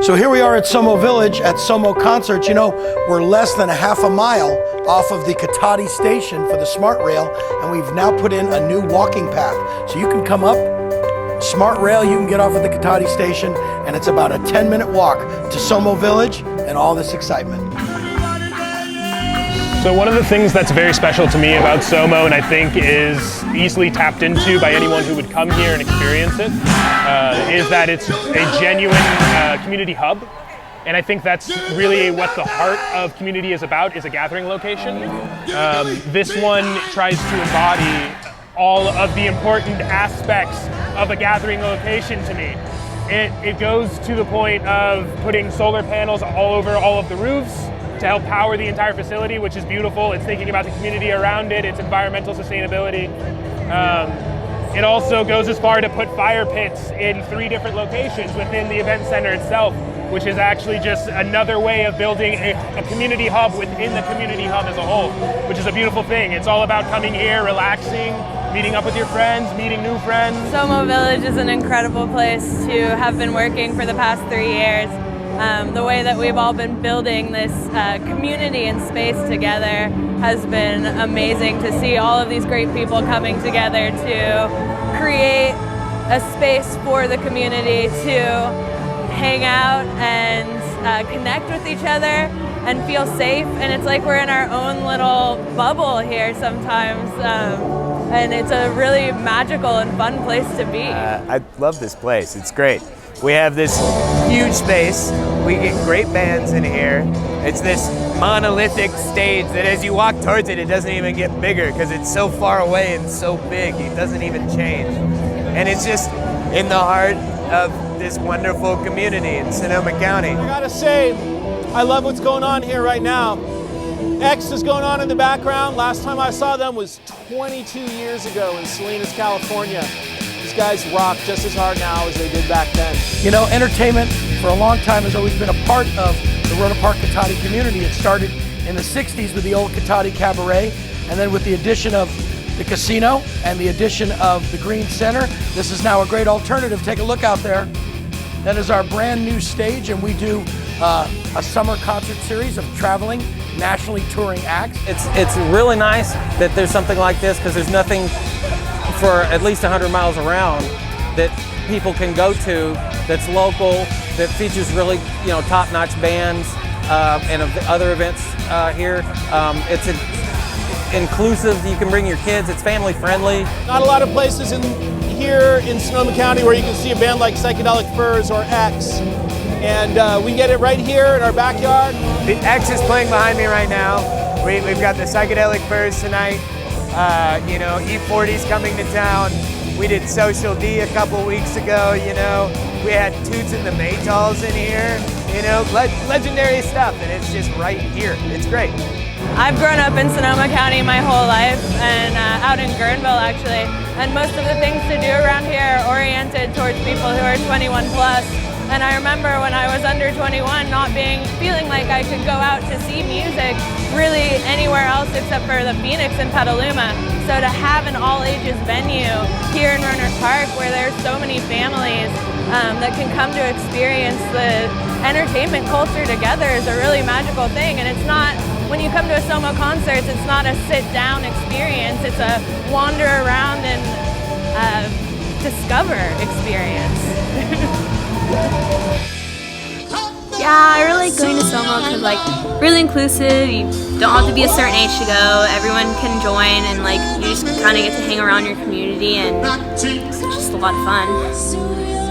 So here we are at SOMO Village at SOMO Concerts. You know, we're less than a half a mile off of the Katati station for the Smart Rail, and we've now put in a new walking path. So you can come up, Smart Rail, you can get off at the Katati station, and it's about a 10-minute walk to SOMO Village and all this excitement. So one of the things that's very special to me about SOMO, and I think is easily tapped into by anyone who would come here and experience it, is that it's a genuine community hub. And I think that's really what the heart of community is about, is a gathering location. This one tries to embody all of the important aspects of a gathering location to me. It goes to the point of putting solar panels all over all of the roofs to help power the entire facility, which is beautiful. It's thinking about the community around it, its environmental sustainability. It also goes as far to put fire pits in 3 different locations within the event center itself, which is actually just another way of building a community hub within the community hub as a whole, which is a beautiful thing. It's all about coming here, relaxing, meeting up with your friends, meeting new friends. SOMO Village is an incredible place to have been working for the past 3 years. The way that we've all been building this community and space together has been amazing to see all of these great people coming together to create a space for the community to hang out and connect with each other and feel safe. And it's like we're in our own little bubble here sometimes. And it's a really magical and fun place to be. I love this place, it's great. We have this huge space, we get great bands in here. It's this monolithic stage that as you walk towards it, it doesn't even get bigger because it's so far away and so big, it doesn't even change. And it's just in the heart of this wonderful community in Sonoma County. I gotta say, I love what's going on here right now. X is going on in the background. Last time I saw them was 22 years ago in Salinas, California. These guys rock just as hard now as they did back then. You know, entertainment for a long time has always been a part of the Rohnert Park Katati community. It started in the 60s with the old Katati Cabaret, and then with the addition of the casino and the addition of the Green Center, this is now a great alternative. Take a look out there. That is our brand new stage, and we do a summer concert series of traveling, nationally touring acts. It's really nice that there's something like this, because there's nothing for at least 100 miles around that people can go to that's local, that features really, you know, top-notch bands and other events here. It's inclusive, you can bring your kids, it's family friendly. Not a lot of places here in Sonoma County where you can see a band like Psychedelic Furs or X. And we get it right here in our backyard. The X is playing behind me right now. We've got the Psychedelic Furs tonight. You know, E40's coming to town. We did Social D a couple weeks ago, you know. We had Toots and the Maytals in here, you know, legendary stuff, and it's just right here. It's great. I've grown up in Sonoma County my whole life, and out in Guerneville actually, and most of the things to do around here are oriented towards people who are 21 plus. And I remember when I was under 21 not feeling like I could go out to see music really anywhere else except for the Phoenix and Petaluma. So to have an all-ages venue here in Rohnert Park where there's so many families that can come to experience the entertainment culture together is a really magical thing. And it's not, when you come to a SOMO Concerts, it's not a sit-down experience, it's a wander around and discover experience. Yeah, I really like going to SOMO because, like, really inclusive. You don't have to be a certain age to go. Everyone can join, and like you just kind of get to hang around your community, and it's just a lot of fun.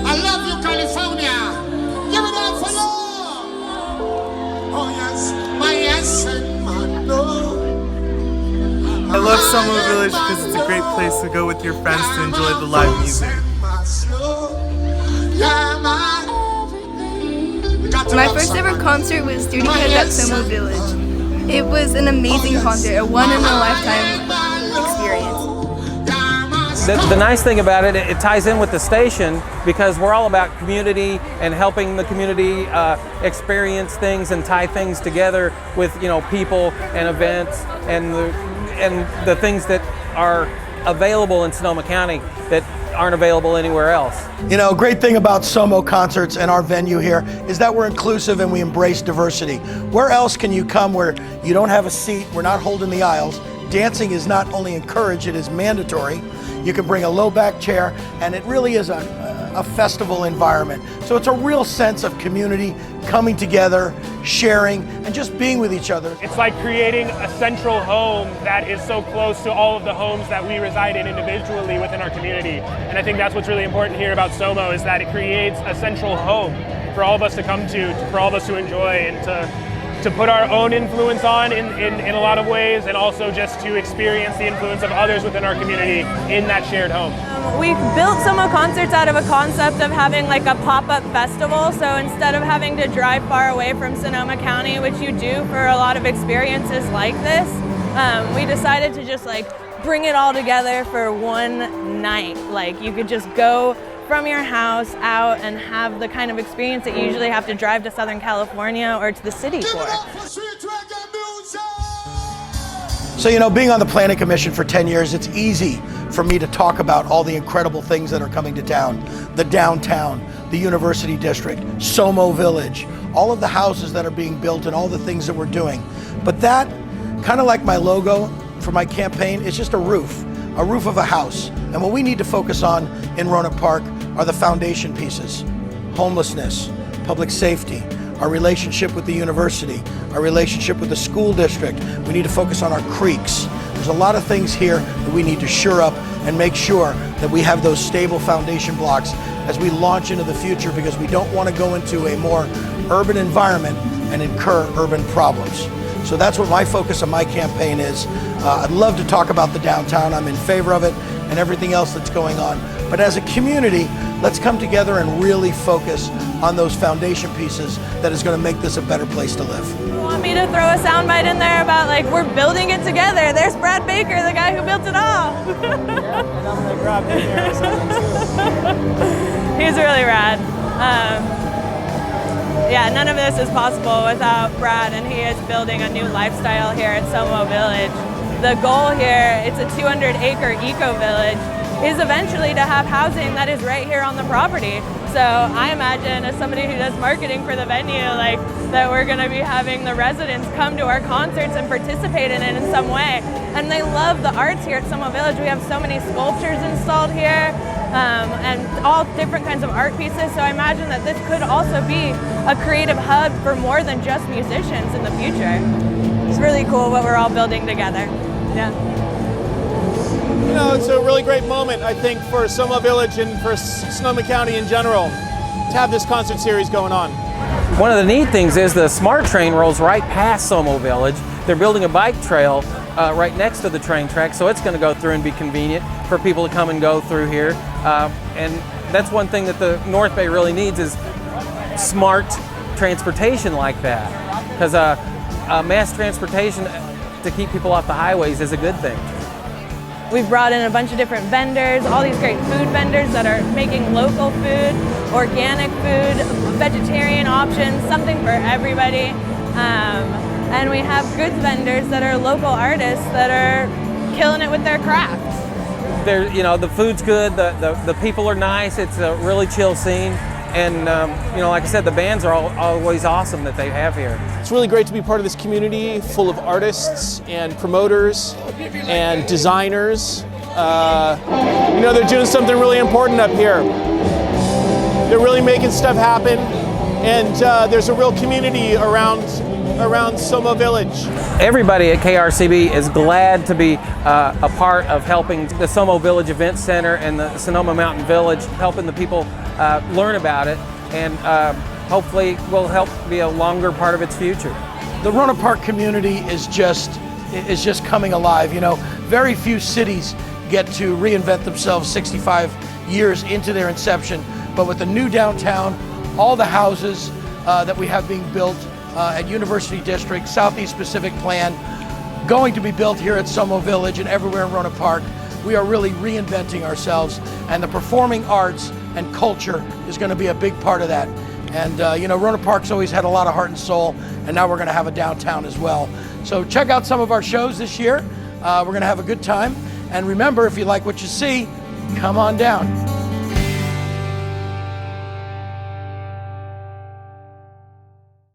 I love you, California. Give it up for love. Oh yes, my yes and my no. I love SOMO Village because it's a great place to go with your friends to enjoy the live music. My first ever concert was Student Head at SOMO Village. It was an amazing concert, a one-in-a-lifetime experience. The nice thing about it, it ties in with the station because we're all about community and helping the community experience things and tie things together with, you know, people and events and the things that are available in Sonoma County that aren't available anywhere else. You know, great thing about SOMO concerts and our venue here is that we're inclusive and we embrace diversity. Where else can you come where you don't have a seat, we're not holding the aisles? Dancing is not only encouraged, it is mandatory. You can bring a low back chair, and it really is a festival environment. So it's a real sense of community, coming together, sharing, and just being with each other. It's like creating a central home that is so close to all of the homes that we reside in individually within our community. And I think that's what's really important here about SOMO, is that it creates a central home for all of us to come to, for all of us to enjoy, and to put our own influence on in a lot of ways, and also just to experience the influence of others within our community in that shared home. We built SOMO Concerts out of a concept of having like a pop-up festival. So instead of having to drive far away from Sonoma County, which you do for a lot of experiences like this, we decided to just like bring it all together for one night. Like you could just go from your house out and have the kind of experience that you usually have to drive to Southern California or to the city for. So, you know, being on the Planning Commission for 10 years, it's easy for me to talk about all the incredible things that are coming to town. The downtown, the University District, SOMO Village, all of the houses that are being built and all the things that we're doing. But that, kind of like my logo for my campaign, is just a roof of a house. And what we need to focus on in Rohnert Park are the foundation pieces: homelessness, public safety, our relationship with the university, our relationship with the school district. We need to focus on our creeks. There's a lot of things here that we need to shore up and make sure that we have those stable foundation blocks as we launch into the future, because we don't want to go into a more urban environment and incur urban problems. So that's what my focus of my campaign is. I'd love to talk about the downtown. I'm in favor of it and everything else that's going on. But as a community, let's come together and really focus on those foundation pieces that is going to make this a better place to live. You want me to throw a soundbite in there about like we're building it together? There's Brad Baker, the guy who built it all. Yeah, and I'm gonna grab him here or something too. He's really rad. Yeah, none of this is possible without Brad, and he is building a new lifestyle here at SOMO Village. The goal here, it's a 200-acre eco-village, is eventually to have housing that is right here on the property. So I imagine, as somebody who does marketing for the venue, like that we're going to be having the residents come to our concerts and participate in it in some way. And they love the arts here at SOMO Village. We have so many sculptures installed here, and all different kinds of art pieces. So I imagine that this could also be a creative hub for more than just musicians in the future. It's really cool what we're all building together. Yeah. You know, it's a really great moment, I think, for SOMO Village and for Sonoma County in general to have this concert series going on. One of the neat things is the SMART train rolls right past SOMO Village. They're building a bike trail right next to the train track, so it's going to go through and be convenient for people to come and go through here. And that's one thing that the North Bay really needs, is smart transportation like that. Because mass transportation to keep people off the highways is a good thing. We've brought in a bunch of different vendors, all these great food vendors that are making local food, organic food, vegetarian options, something for everybody. And we have goods vendors that are local artists that are killing it with their crafts. You know, the food's good, the people are nice, it's a really chill scene. And you know, like I said, the bands are always awesome that they have here. It's really great to be part of this community full of artists and promoters and designers. You know, they're doing something really important up here. They're really making stuff happen, and there's a real community around SOMO Village. Everybody at KRCB is glad to be a part of helping the SOMO Village Event Center and the Sonoma Mountain Village, helping the people learn about it, and hopefully will help be a longer part of its future. The Rohnert Park community is just coming alive. You know, very few cities get to reinvent themselves 65 years into their inception, but with the new downtown, all the houses that we have being built at University District, Southeast Pacific Plan, going to be built here at SOMO Village and everywhere in Rohnert Park, we are really reinventing ourselves, and the performing arts and culture is going to be a big part of that. And you know, Rohnert Park's always had a lot of heart and soul, and now we're going to have a downtown as well. So check out some of our shows this year. We're going to have a good time. And remember, if you like what you see, come on down.